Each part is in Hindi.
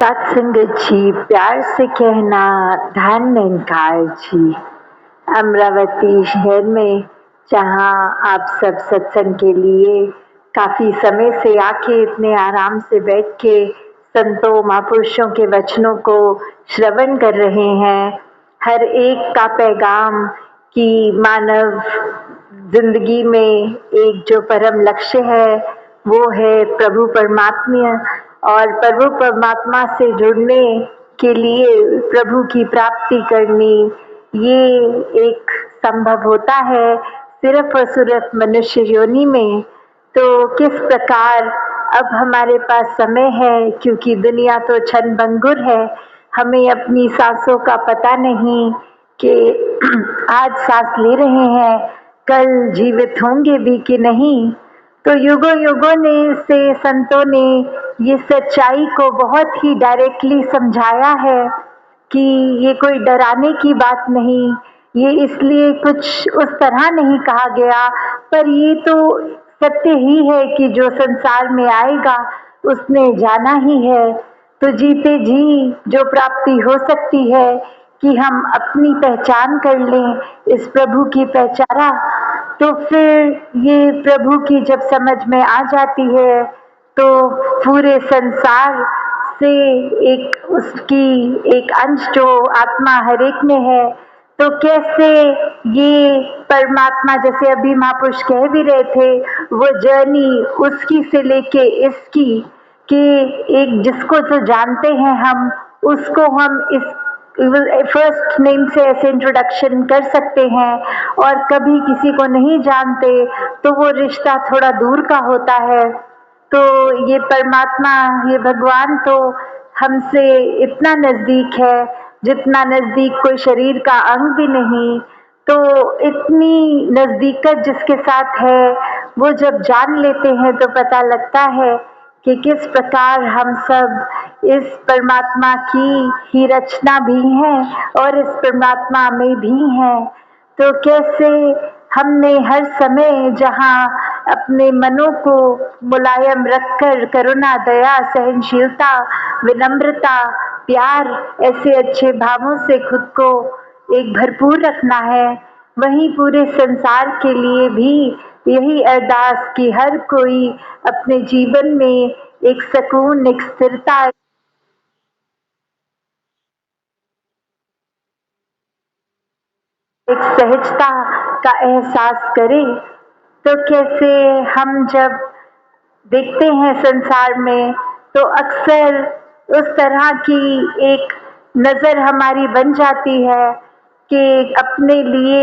सत्संगत जी, प्यार से कहना धन निरंकार जी। अमरावती शहर में जहाँ आप सब सत्संग के लिए काफी समय से आके इतने आराम से बैठ के संतों महापुरुषों के वचनों को श्रवण कर रहे हैं। हर एक का पैगाम कि मानव जिंदगी में एक जो परम लक्ष्य है वो है प्रभु परमात्मा, और प्रभु परमात्मा से जुड़ने के लिए प्रभु की प्राप्ति करनी ये एक संभव होता है सिर्फ और सिर्फ मनुष्य योनि में। तो किस प्रकार अब हमारे पास समय है, क्योंकि दुनिया तो क्षणभंगुर है, हमें अपनी सांसों का पता नहीं कि आज सांस ले रहे हैं कल जीवित होंगे भी कि नहीं। तो युगों युगों ने से संतों ने ये सच्चाई को बहुत ही डायरेक्टली समझाया है कि ये कोई डराने की बात नहीं, ये इसलिए कुछ उस तरह नहीं कहा गया, पर ये तो सत्य ही है कि जो संसार में आएगा उसने जाना ही है। तो जीते जी जो प्राप्ति हो सकती है कि हम अपनी पहचान कर लें इस प्रभु की पहचान, तो फिर ये प्रभु की जब समझ में आ जाती है तो पूरे संसार से एक उसकी एक अंश जो आत्मा हर एक में है, तो कैसे ये परमात्मा, जैसे अभी महापुरुष कह भी रहे थे, वो जर्नी उसकी से लेके इसकी कि एक जिसको तो जानते हैं हम उसको हम इस फर्स्ट नेम से ऐसे इंट्रोडक्शन कर सकते हैं, और कभी किसी को नहीं जानते तो वो रिश्ता थोड़ा दूर का होता है। तो ये परमात्मा, ये भगवान तो हमसे इतना नजदीक है जितना नजदीक कोई शरीर का अंग भी नहीं। तो इतनी नजदीकत जिसके साथ है वो जब जान लेते हैं तो पता लगता है कि किस प्रकार हम सब इस परमात्मा की ही रचना भी हैं और इस परमात्मा में भी हैं। तो कैसे हमने हर समय जहाँ अपने मनों को मुलायम रखकर करुणा, दया, सहनशीलता, विनम्रता, प्यार, ऐसे अच्छे भावों से खुद को एक भरपूर रखना है, वहीं पूरे संसार के लिए भी यही अरदास कि हर कोई अपने जीवन में एक सुकून, एक स्थिरता, एक सहजता का एहसास करे। तो कैसे हम जब देखते हैं संसार में तो अक्सर उस तरह की एक नज़र हमारी बन जाती है कि अपने लिए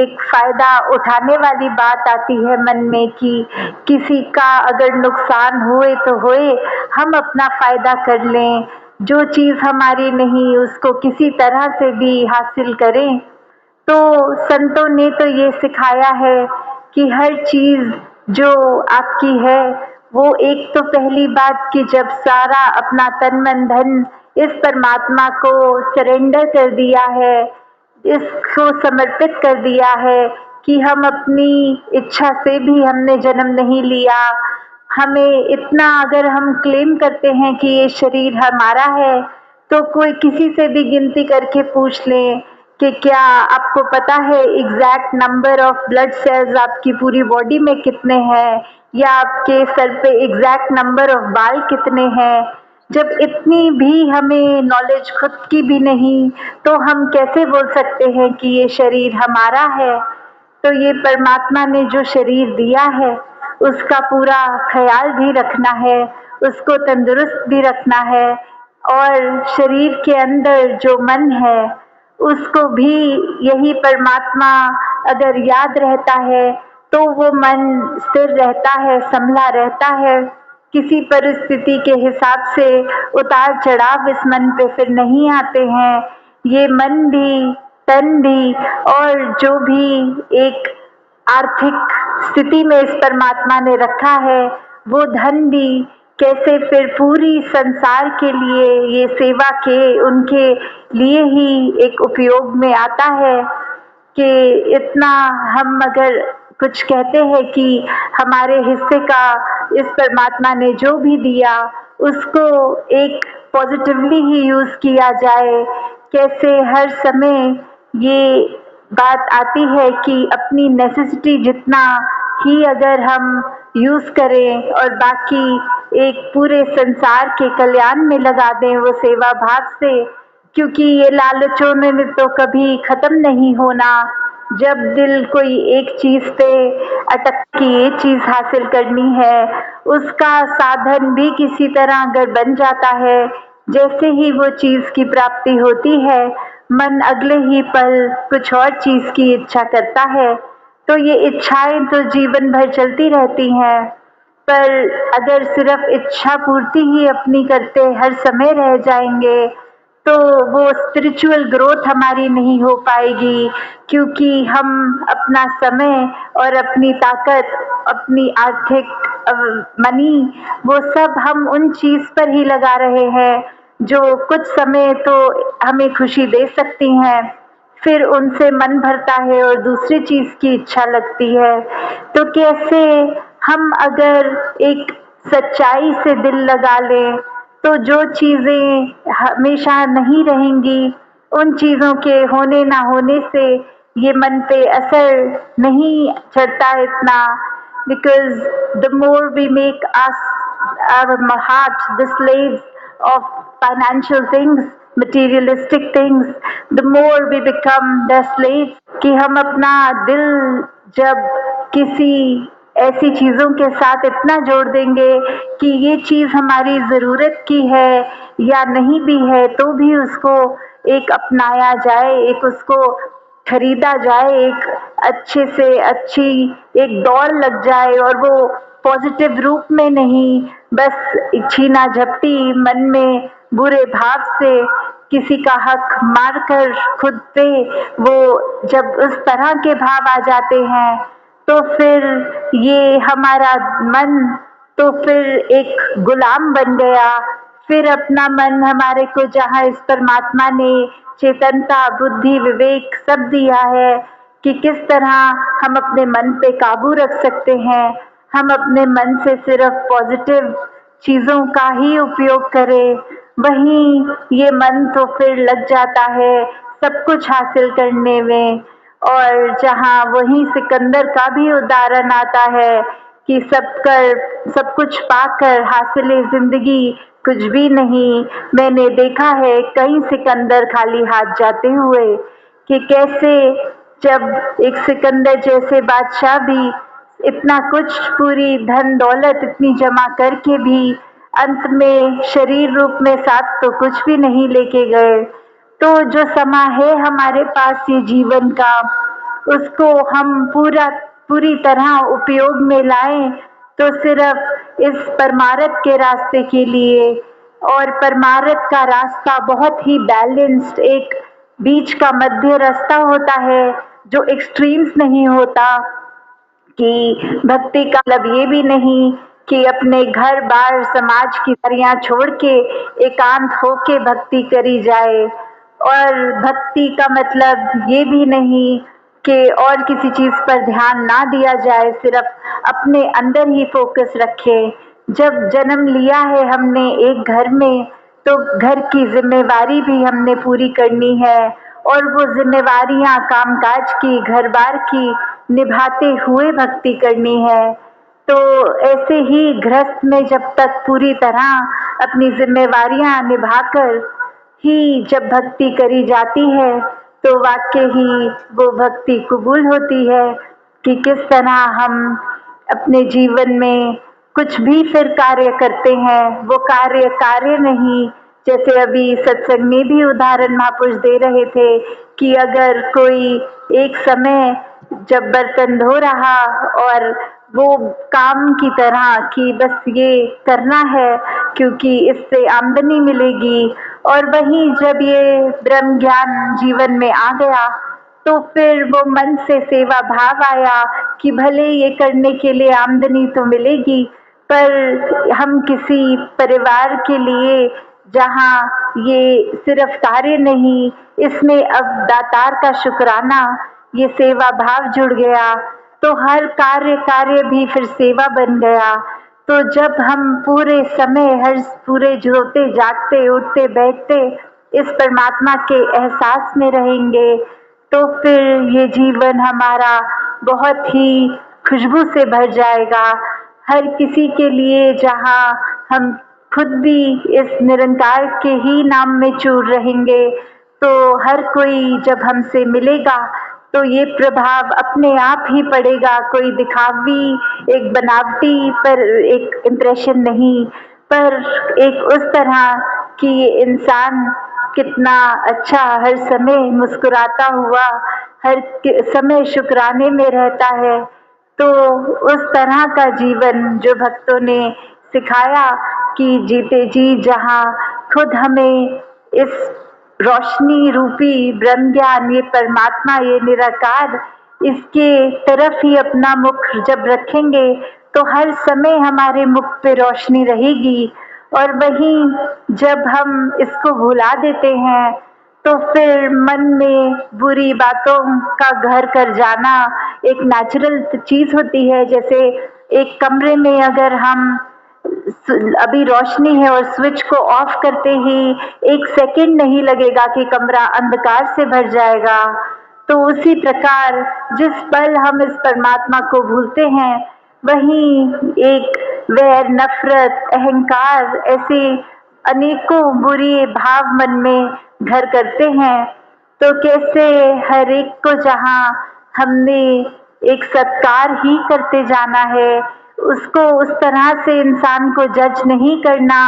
एक फ़ायदा उठाने वाली बात आती है मन में कि किसी का अगर नुकसान हुए तो होए, हम अपना फ़ायदा कर लें, जो चीज़ हमारी नहीं उसको किसी तरह से भी हासिल करें। तो संतों ने तो ये सिखाया है कि हर चीज़ जो आपकी है वो एक तो पहली बात कि जब सारा अपना तन मन धन इस परमात्मा को सरेंडर कर दिया है, इसको समर्पित कर दिया है कि हम अपनी इच्छा से भी हमने जन्म नहीं लिया, हमें इतना अगर हम क्लेम करते हैं कि ये शरीर हमारा है तो कोई किसी से भी गिनती करके पूछ लें कि क्या आपको पता है exact number of blood cells आपकी पूरी बॉडी में कितने हैं, या आपके सर पे एग्जैक्ट नंबर ऑफ बाल कितने हैं। जब इतनी भी हमें नॉलेज खुद की भी नहीं तो हम कैसे बोल सकते हैं कि ये शरीर हमारा है। तो ये परमात्मा ने जो शरीर दिया है उसका पूरा ख्याल भी रखना है, उसको तंदुरुस्त भी रखना है, और शरीर के अंदर जो मन है उसको भी यही परमात्मा अगर याद रहता है तो वो मन स्थिर रहता है, संभला रहता है, किसी परिस्थिति के हिसाब से उतार चढ़ाव इस मन पे फिर नहीं आते हैं। ये मन भी, तन भी, और जो भी एक आर्थिक स्थिति में इस परमात्मा ने रखा है वो धन भी कैसे फिर पूरी संसार के लिए ये सेवा के उनके लिए ही एक उपयोग में आता है। कि इतना हम अगर कुछ कहते हैं कि हमारे हिस्से का इस परमात्मा ने जो भी दिया उसको एक पॉजिटिवली ही यूज़ किया जाए। कैसे हर समय ये बात आती है कि अपनी नेसेसिटी जितना ही अगर हम यूज़ करें और बाकी एक पूरे संसार के कल्याण में लगा दें वो सेवा भाव से, क्योंकि ये लालचों ने तो कभी ख़त्म नहीं होना। जब दिल कोई एक चीज़ पे अटक कि ये चीज़ हासिल करनी है, उसका साधन भी किसी तरह अगर बन जाता है, जैसे ही वो चीज़ की प्राप्ति होती है, मन अगले ही पल कुछ और चीज़ की इच्छा करता है। तो ये इच्छाएं तो जीवन भर चलती रहती हैं, पर अगर सिर्फ इच्छा पूर्ति ही अपनी करते हर समय रह जाएंगे, तो वो स्पिरिचुअल ग्रोथ हमारी नहीं हो पाएगी, क्योंकि हम अपना समय और अपनी ताकत, अपनी आर्थिक मनी, वो सब हम उन चीज़ पर ही लगा रहे हैं जो कुछ समय तो हमें खुशी दे सकती हैं, फिर उनसे मन भरता है और दूसरी चीज़ की इच्छा लगती है। तो कैसे हम अगर एक सच्चाई से दिल लगा लें, तो जो चीज़ें हमेशा नहीं रहेंगी, उन चीज़ों के होने ना होने से ये मन पे असर नहीं चढ़ता इतना, because the more we make our heart the slaves of financial things, materialistic things, the more we become the slaves, कि हम अपना दिल जब किसी ऐसी चीज़ों के साथ इतना जोड़ देंगे कि ये चीज़ हमारी ज़रूरत की है या नहीं भी है, तो भी उसको एक अपनाया जाए, एक उसको खरीदा जाए, एक अच्छे से अच्छी एक दौड़ लग जाए, और वो पॉजिटिव रूप में नहीं, बस छीना झपटी मन में बुरे भाव से किसी का हक मारकर खुद पे, वो जब उस तरह के भाव आ जाते हैं, तो फिर ये हमारा मन तो फिर एक गुलाम बन गया। फिर अपना मन हमारे को जहाँ इस परमात्मा ने चेतनता, बुद्धि, विवेक सब दिया है कि किस तरह हम अपने मन पे काबू रख सकते हैं, हम अपने मन से सिर्फ पॉजिटिव चीज़ों का ही उपयोग करें, वहीं ये मन तो फिर लग जाता है सब कुछ हासिल करने में। और जहाँ वहीं सिकंदर का भी उदाहरण आता है कि सब कुछ पाकर हासिले जिंदगी कुछ भी नहीं। मैंने देखा है कई सिकंदर खाली हाथ जाते हुए, कि कैसे जब एक सिकंदर जैसे बादशाह भी इतना कुछ पूरी धन दौलत इतनी जमा करके भी अंत में शरीर रूप में साथ तो कुछ भी नहीं लेके गए। तो जो समा है हमारे पास ये जीवन का, उसको हम पूरी तरह उपयोग में लाएं, तो सिर्फ इस परमार्थ के रास्ते के लिए। और परमार्थ का रास्ता बहुत ही बैलेंस्ड, एक बीच का मध्य रास्ता होता है, जो एक्सट्रीम्स नहीं होता, कि भक्ति का मतलब ये भी नहीं कि अपने घर बार समाज की दरियां छोड़ के एकांत होके भक्ति करी जाए, और भक्ति का मतलब ये भी नहीं कि और किसी चीज़ पर ध्यान ना दिया जाए, सिर्फ अपने अंदर ही फोकस रखे। जब जन्म लिया है हमने एक घर में, तो घर की जिम्मेवारी भी हमने पूरी करनी है, और वो जिम्मेवारियां कामकाज की, घर बार की निभाते हुए भक्ति करनी है। तो ऐसे ही गृहस्थ में जब तक पूरी तरह अपनी जिम्मेवारियां निभाकर ही जब भक्ति करी जाती है, तो वाकई ही वो भक्ति कबूल होती है। कि किस तरह हम अपने जीवन में कुछ भी फिर कार्य करते हैं, वो कार्य नहीं, जैसे अभी सत्संग में भी उदाहरण महापुरुष दे रहे थे कि अगर कोई एक समय जब बर्तन धो रहा और वो काम की तरह कि बस ये करना है क्योंकि इससे आमदनी मिलेगी, और वहीं जब ये ब्रह्म ज्ञान जीवन में आ गया, तो फिर वो मन से सेवा भाव आया कि भले ये करने के लिए आमदनी तो मिलेगी, पर हम किसी परिवार के लिए जहाँ ये सिर्फ कार्य नहीं, इसमें अब दातार का शुक्राना, ये सेवा भाव जुड़ गया, तो हर कार्य भी फिर सेवा बन गया। तो जब हम पूरे समय हर पूरे सोते जागते उठते बैठते इस परमात्मा के एहसास में रहेंगे, तो फिर ये जीवन हमारा बहुत ही खुशबू से भर जाएगा। हर किसी के लिए जहाँ हम खुद भी इस निरंकार के ही नाम में चूर रहेंगे, तो हर कोई जब हमसे मिलेगा तो ये प्रभाव अपने आप ही पड़ेगा। कोई दिखावी, एक बनावटी पर एक इम्प्रेशन नहीं, पर एक उस तरह कि ये इंसान कितना अच्छा हर समय मुस्कुराता हुआ हर समय शुक्राने में रहता है। तो उस तरह का जीवन जो भक्तों ने सिखाया कि जीते जी जहाँ खुद हमें इस रोशनी रूपी ब्रह्म ज्ञान, ये परमात्मा, ये निराकार, इसके तरफ ही अपना मुख जब रखेंगे तो हर समय हमारे मुख पे रोशनी रहेगी। और वहीं जब हम इसको भुला देते हैं तो फिर मन में बुरी बातों का घर कर जाना एक नेचुरल चीज होती है। जैसे एक कमरे में अगर हम अभी रोशनी है और स्विच को ऑफ करते ही 1 सेकंड नहीं लगेगा कि कमरा अंधकार से भर जाएगा। तो उसी प्रकार जिस पल हम इस परमात्मा को भूलते हैं, वहीं एक वैर, नफरत, अहंकार, ऐसे अनेकों बुरे भाव मन में घर करते हैं। तो कैसे हर एक को जहाँ हमने एक सत्कार ही करते जाना है, उसको उस तरह से इंसान को जज नहीं करना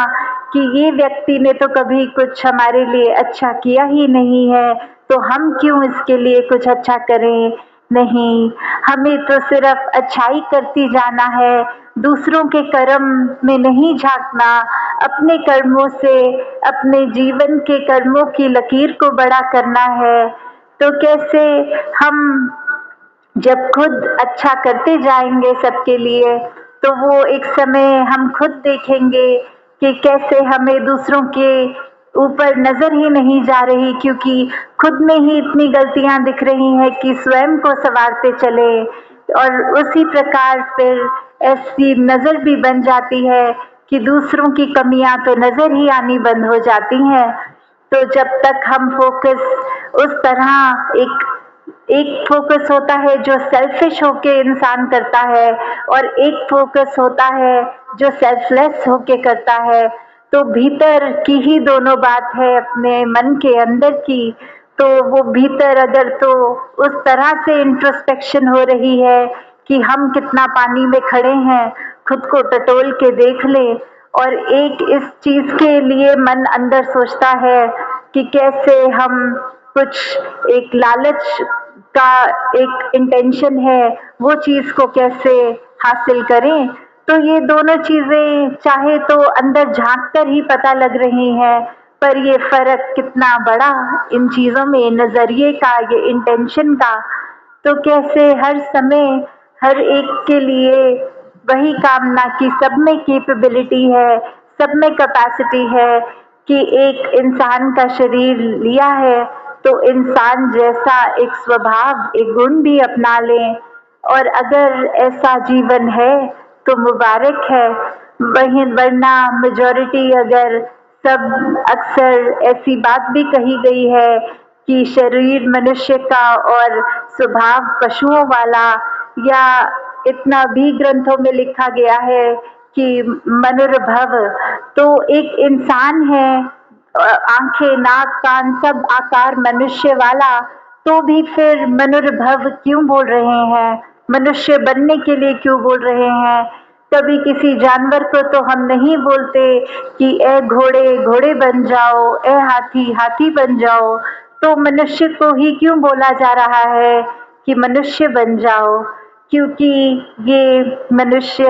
कि ये व्यक्ति ने तो कभी कुछ हमारे लिए अच्छा किया ही नहीं है, तो हम क्यों इसके लिए कुछ अच्छा करें। नहीं, हमें तो सिर्फ अच्छाई करती जाना है, दूसरों के कर्म में नहीं झांकना, अपने कर्मों से अपने जीवन के कर्मों की लकीर को बड़ा करना है। तो कैसे हम जब खुद अच्छा करते जाएंगे सबके लिए, तो वो एक समय हम खुद देखेंगे कि कैसे हमें दूसरों के ऊपर नजर ही नहीं जा रही, क्योंकि खुद में ही इतनी गलतियां दिख रही हैं कि स्वयं को संवारते चले। और उसी प्रकार फिर ऐसी नजर भी बन जाती है कि दूसरों की कमियां तो नजर ही आनी बंद हो जाती हैं। तो जब तक हम फोकस उस तरह एक फोकस होता है जो सेल्फिश होके इंसान करता है, और एक फोकस होता है जो सेल्फलेस होके करता है। तो भीतर की ही दोनों बात है, अपने मन के अंदर की। तो वो भीतर अगर तो उस तरह से इंट्रोस्पेक्शन हो रही है कि हम कितना पानी में खड़े हैं, खुद को टटोल के देख ले। और एक इस चीज के लिए मन अंदर सोचता है कि कैसे हम कुछ एक लालच का एक इंटेंशन है, वो चीज को कैसे हासिल करें। तो ये दोनों चीजें चाहे तो अंदर झांक कर ही पता लग रही हैं, पर ये फर्क कितना बड़ा इन चीजों में, नजरिए का, ये इंटेंशन का। तो कैसे हर समय हर एक के लिए वही कामना कि सब में कैपेबिलिटी है, सब में कैपेसिटी है कि एक इंसान का शरीर लिया है तो इंसान जैसा एक स्वभाव, एक गुण भी अपना लें। और अगर ऐसा जीवन है तो मुबारक है, वहीं वरना मेजॉरिटी अगर सब अक्सर ऐसी बात भी कही गई है कि शरीर मनुष्य का और स्वभाव पशुओं वाला, या इतना भी ग्रंथों में लिखा गया है कि मनुर्भव। तो एक इंसान है, आंखें, नाक, कान सब आकार मनुष्य वाला, तो भी फिर मनुर्भव क्यों बोल रहे हैं, मनुष्य बनने के लिए क्यों बोल रहे हैं। कभी किसी जानवर को तो हम नहीं बोलते कि ए घोड़े घोड़े बन जाओ, ए हाथी हाथी बन जाओ। तो मनुष्य को ही क्यों बोला जा रहा है कि मनुष्य बन जाओ, क्योंकि ये मनुष्य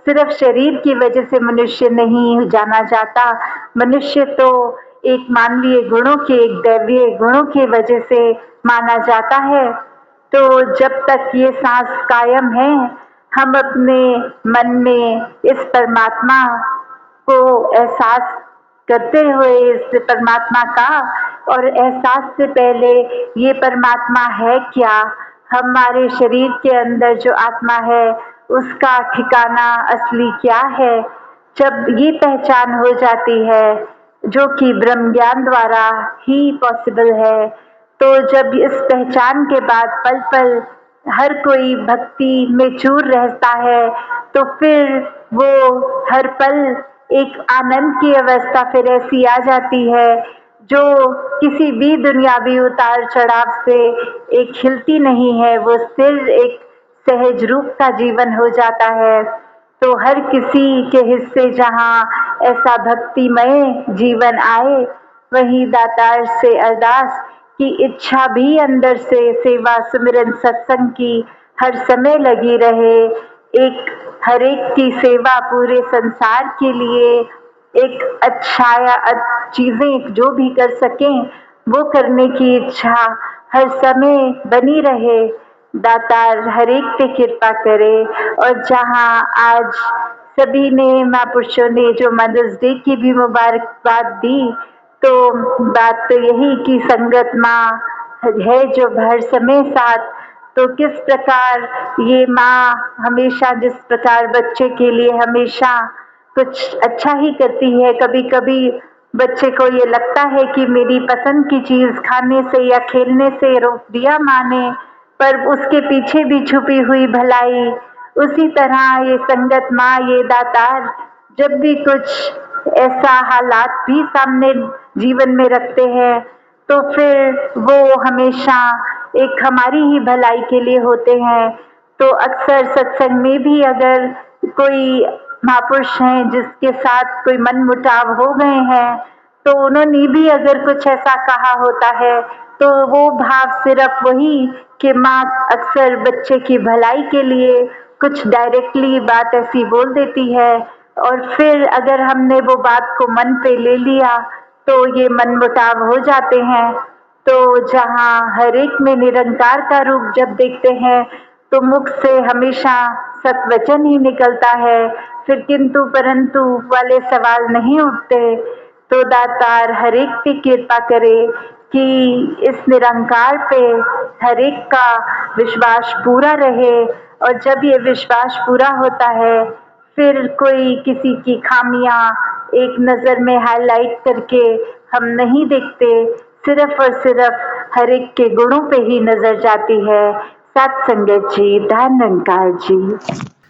सिर्फ शरीर की वजह से मनुष्य नहीं जाना जाता। मनुष्य तो एक मानवीय गुणों के, एक दैवीय गुणों की वजह से माना जाता है। तो जब तक ये सांस कायम है, हम अपने मन में इस परमात्मा को एहसास करते हुए, इस परमात्मा का, और एहसास से पहले ये परमात्मा है क्या, हमारे शरीर के अंदर जो आत्मा है उसका ठिकाना असली क्या है, जब ये पहचान हो जाती है जो कि ब्रह्म ज्ञान द्वारा ही पॉसिबल है, तो जब इस पहचान के बाद पल पल हर कोई भक्ति में चूर रहता है, तो फिर वो हर पल एक आनंद की अवस्था फिर ऐसी आ जाती है जो किसी भी दुनियावी उतार चढ़ाव से एक हिलती नहीं है, वो स्थिर एक सहज रूप का जीवन हो जाता है। तो हर किसी के हिस्से जहाँ ऐसा भक्तिमय जीवन आए, वहीं दातार से अरदास की इच्छा भी अंदर से सेवा सुमिरन सत्संग की हर समय लगी रहे। एक हर एक की सेवा पूरे संसार के लिए एक अच्छा या चीजें जो भी कर सकें वो करने की इच्छा हर समय बनी रहे। दातार हर एक पे कृपा करे। और जहाँ आज सभी ने महापुरुषों ने जो मदर्स डे की भी मुबारकबाद दी, तो बात तो यही कि संगत माँ है जो हर समय साथ, तो किस प्रकार ये माँ हमेशा जिस प्रकार बच्चे के लिए हमेशा कुछ अच्छा ही करती है। कभी कभी बच्चे को ये लगता है कि मेरी पसंद की चीज खाने से या खेलने से रोक दिया माँ ने, पर उसके पीछे भी छुपी हुई भलाई। उसी तरह ये संगत माँ, ये दातार जब भी कुछ ऐसा हालात भी सामने जीवन में रखते हैं, तो फिर वो हमेशा एक हमारी ही भलाई के लिए होते हैं। तो अक्सर सत्संग में भी अगर कोई महापुरुष हैं जिसके साथ कोई मन मुटाव हो गए हैं, तो उन्होंने भी अगर कुछ ऐसा कहा होता है, तो वो भाव सिर्फ वही कि माँ अक्सर बच्चे की भलाई के लिए कुछ डायरेक्टली बात ऐसी बोल देती है, और फिर अगर हमने वो बात को मन पे ले लिया तो ये मन मुटाव हो जाते हैं। तो जहाँ हर एक में निरंकार का रूप जब देखते हैं, तो मुख से हमेशा सत्वचन ही निकलता है, फिर किंतु परंतु वाले सवाल नहीं उठते। तो दातार हर एक पे कृपा करे कि इस निरंकार पे हर एक का विश्वास पूरा रहे, और जब ये विश्वास पूरा होता है, फिर कोई किसी की खामियां एक नजर में हाईलाइट करके हम नहीं देखते, सिर्फ और सिर्फ हर एक के गुणों पे ही नजर जाती है। सत संगत जी, धन निरंकार जी।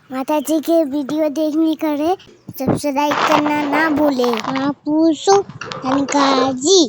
माता जी के वीडियो देखने करे सब्सक्राइब करना ना भूले। महापुरुषों निरंकार जी।